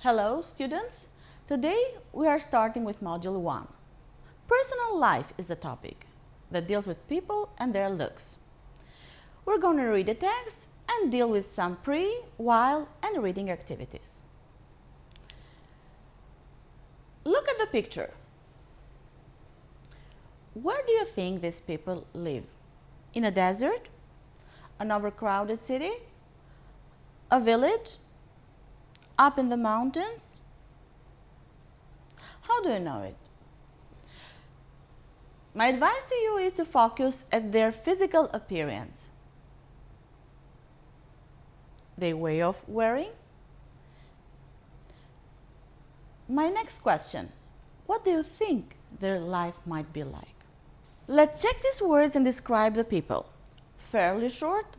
Hello students! Today we are starting with Module 1. Personal life is the topic that deals with people and their looks. We're going to read the text and deal with some pre, while and reading activities. Look at the picture. Where do you think these people live? In a desert? An overcrowded city? A village? Up in the mountains? How do you know it? My advice to you is to focus at their physical appearance, their way of wearing. My next question, what do you think their life might be like? Let's check these words and describe the people. Fairly short,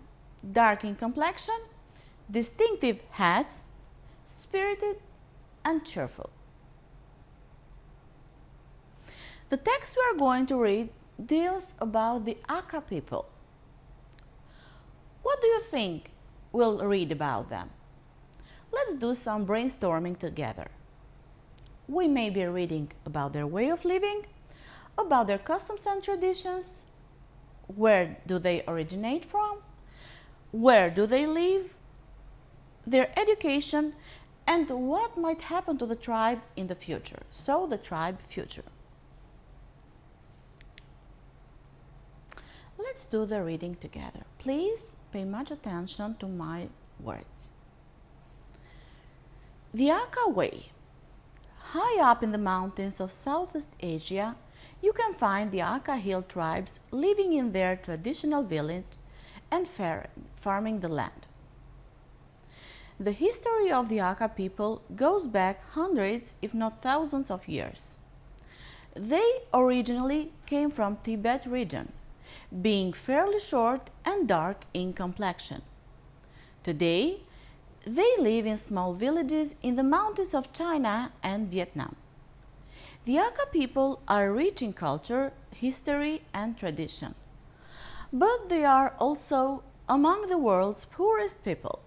dark in complexion, distinctive hats, spirited and cheerful. The text we are going to read deals about the Aka people. What do you think we'll read about them? Let's do some brainstorming together. We may be reading about their way of living, about their customs and traditions, where do they originate from, where do they live, their education, and what might happen to the tribe in the future. So, the tribe future. Let's do the reading together. Please pay much attention to my words. The Aka way. High up in the mountains of Southeast Asia, you can find the Aka hill tribes living in their traditional village and farming the land. The history of the Aka people goes back hundreds, if not thousands of years. They originally came from Tibet region, being fairly short and dark in complexion. Today, they live in small villages in the mountains of China and Vietnam. The Aka people are rich in culture, history, and tradition, but they are also among the world's poorest people.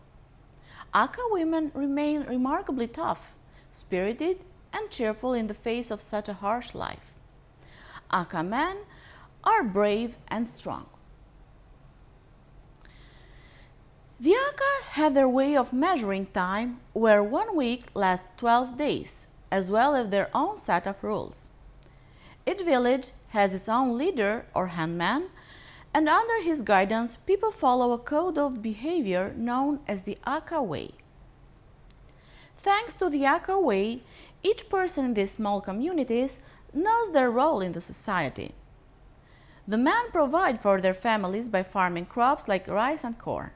Aka women remain remarkably tough, spirited, and cheerful in the face of such a harsh life. Aka men are brave and strong. The Aka have their way of measuring time, where 1 week lasts 12 days, as well as their own set of rules. Each village has its own leader or handman, and under his guidance, people follow a code of behavior known as the Aka way. Thanks to the Aka way, each person in these small communities knows their role in the society. The men provide for their families by farming crops like rice and corn.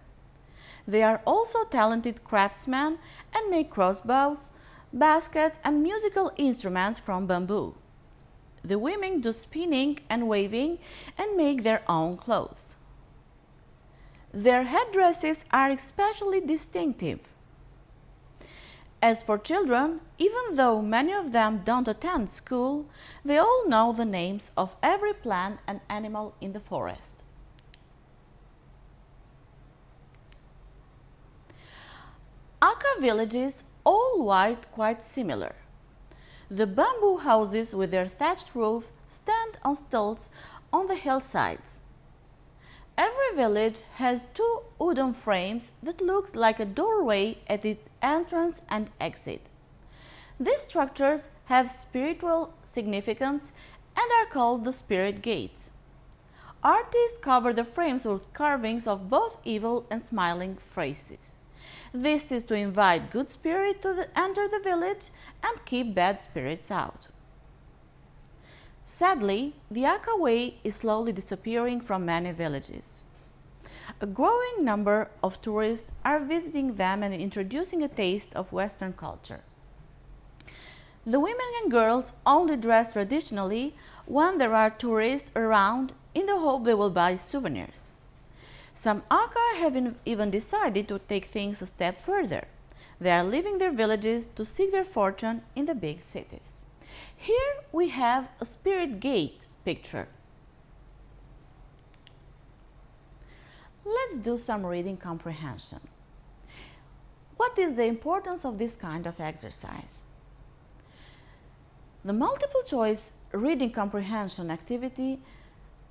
They are also talented craftsmen and make crossbows, baskets, and musical instruments from bamboo. The women do spinning and weaving and make their own clothes. Their headdresses are especially distinctive. As for children, even though many of them don't attend school, they all know the names of every plant and animal in the forest. Aka villages, all white, quite similar. The bamboo houses with their thatched roof stand on stilts on the hillsides. Every village has 2 wooden frames that look like a doorway at its entrance and exit. These structures have spiritual significance and are called the spirit gates. Artists cover the frames with carvings of both evil and smiling faces. This is to invite good spirits to enter the village and keep bad spirits out. Sadly, the Aka way is slowly disappearing from many villages. A growing number of tourists are visiting them and introducing a taste of Western culture. The women and girls only dress traditionally when there are tourists around in the hope they will buy souvenirs. Some Aka have even decided to take things a step further. They are leaving their villages to seek their fortune in the big cities. Here we have a spirit gate picture. Let's do some reading comprehension. What is the importance of this kind of exercise? The multiple choice reading comprehension activity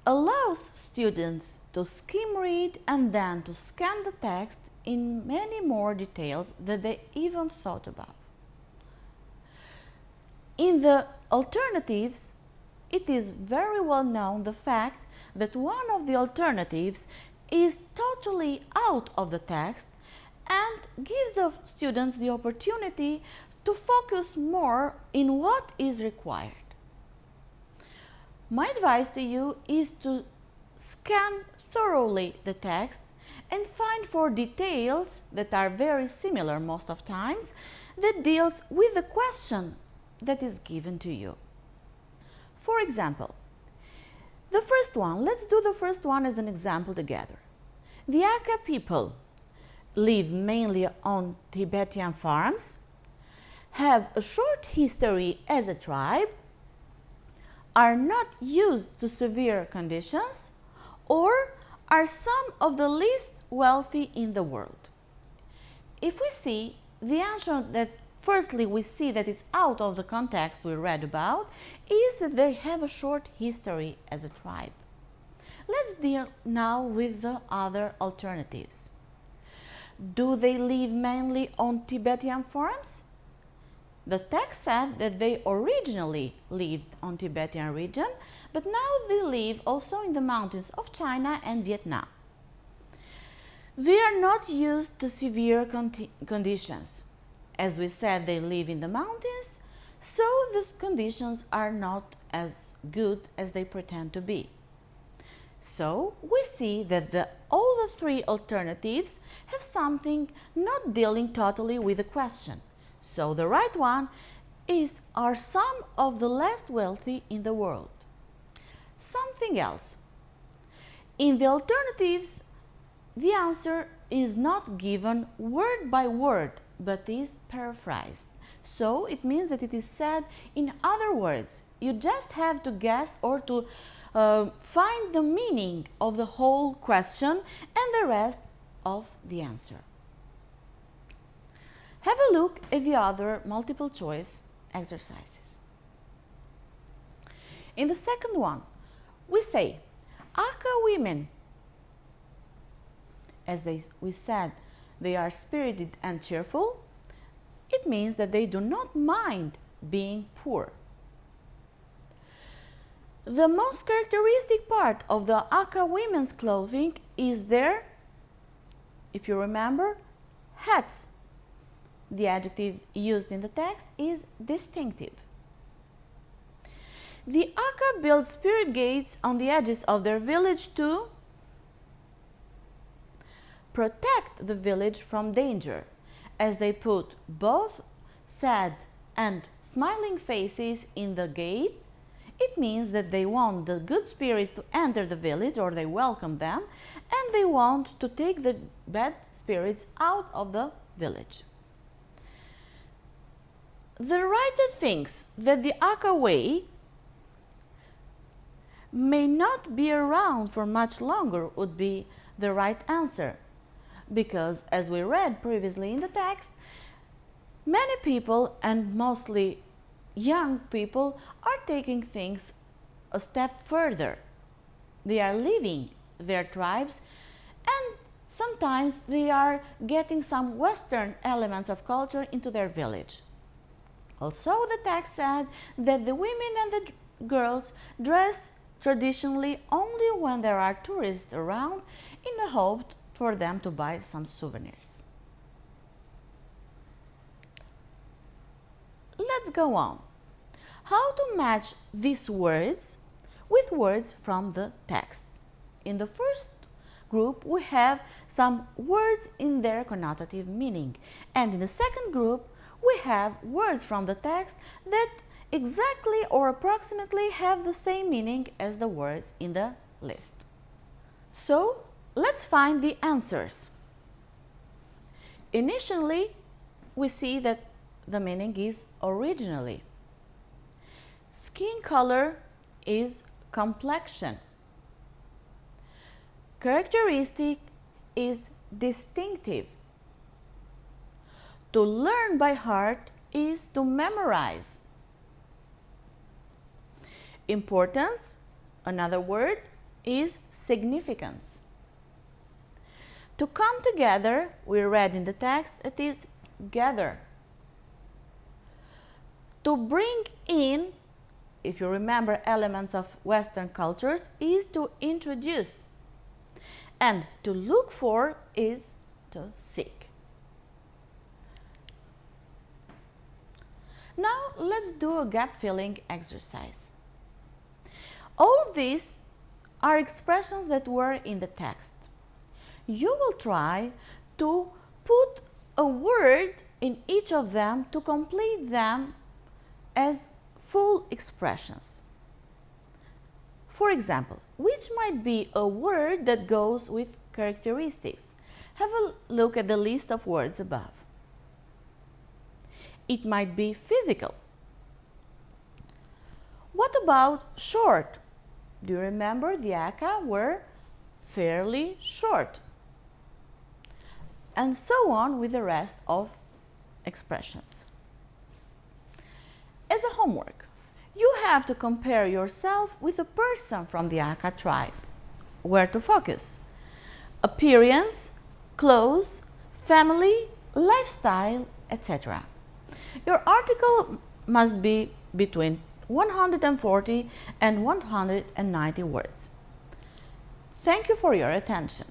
allows students to skim read and then to scan the text in many more details than they even thought about. In the alternatives, it is very well known the fact that one of the alternatives is totally out of the text and gives the students the opportunity to focus more in what is required. My advice to you is to scan thoroughly the text and find for details that are very similar most of times that deals with the question that is given to you. For example, the first one, let's do the first one as an example together. The Aka people live mainly on Tibetan farms, have a short history as a tribe, are not used to severe conditions, or are some of the least wealthy in the world. If we see the answer that firstly we see that it's out of the context we read about is that they have a short history as a tribe. Let's deal now with the other alternatives. Do they live mainly on Tibetan farms? The text said that they originally lived on Tibetan region, but now they live also in the mountains of China and Vietnam. They are not used to severe conditions. As we said, they live in the mountains, so these conditions are not as good as they pretend to be. So we see that all the three alternatives have something not dealing totally with the question. So the right one are some of the less wealthy in the world. Something else. In the alternatives, the answer is not given word by word, but is paraphrased. So it means that it is said in other words. You just have to guess or to find the meaning of the whole question and the rest of the answer. Have a look at the other multiple choice exercises. In the second one, we say, Aka women, as we said, they are spirited and cheerful. It means that they do not mind being poor. The most characteristic part of the Aka women's clothing is their, if you remember, hats. The adjective used in the text is distinctive. The Aka build spirit gates on the edges of their village to protect the village from danger, as they put both sad and smiling faces in the gate. It means that they want the good spirits to enter the village, or they welcome them, and they want to take the bad spirits out of the village. The writer thinks that the Aka way may not be around for much longer would be the right answer, because as we read previously in the text, many people, and mostly young people, are taking things a step further. They are leaving their tribes, and sometimes they are getting some Western elements of culture into their village. Also, the text said that the women and the girls dress traditionally only when there are tourists around, in the hope for them to buy some souvenirs. Let's go on. How to match these words with words from the text. In the first group, we have some words in their connotative meaning, and in the second group, we have words from the text that exactly or approximately have the same meaning as the words in the list. So, let's find the answers. Initially, we see that the meaning is originally. Skin color is complexion. Characteristic is distinctive. To learn by heart is to memorize. Importance, another word, is significance. To come together, we read in the text, it is gather. To bring in, if you remember elements of Western cultures, is to introduce. And to look for is to seek. Now let's do a gap-filling exercise. All these are expressions that were in the text. You will try to put a word in each of them to complete them as full expressions. For example, which might be a word that goes with characteristics? Have a look at the list of words above. It might be physical. What about short? Do you remember the aka were fairly short? And so on with the rest of expressions. As a homework, you have to compare yourself with a person from the aka tribe. Where to focus? Appearance, clothes, family, lifestyle, etc. Your article must be between 140 and 190 words. Thank you for your attention.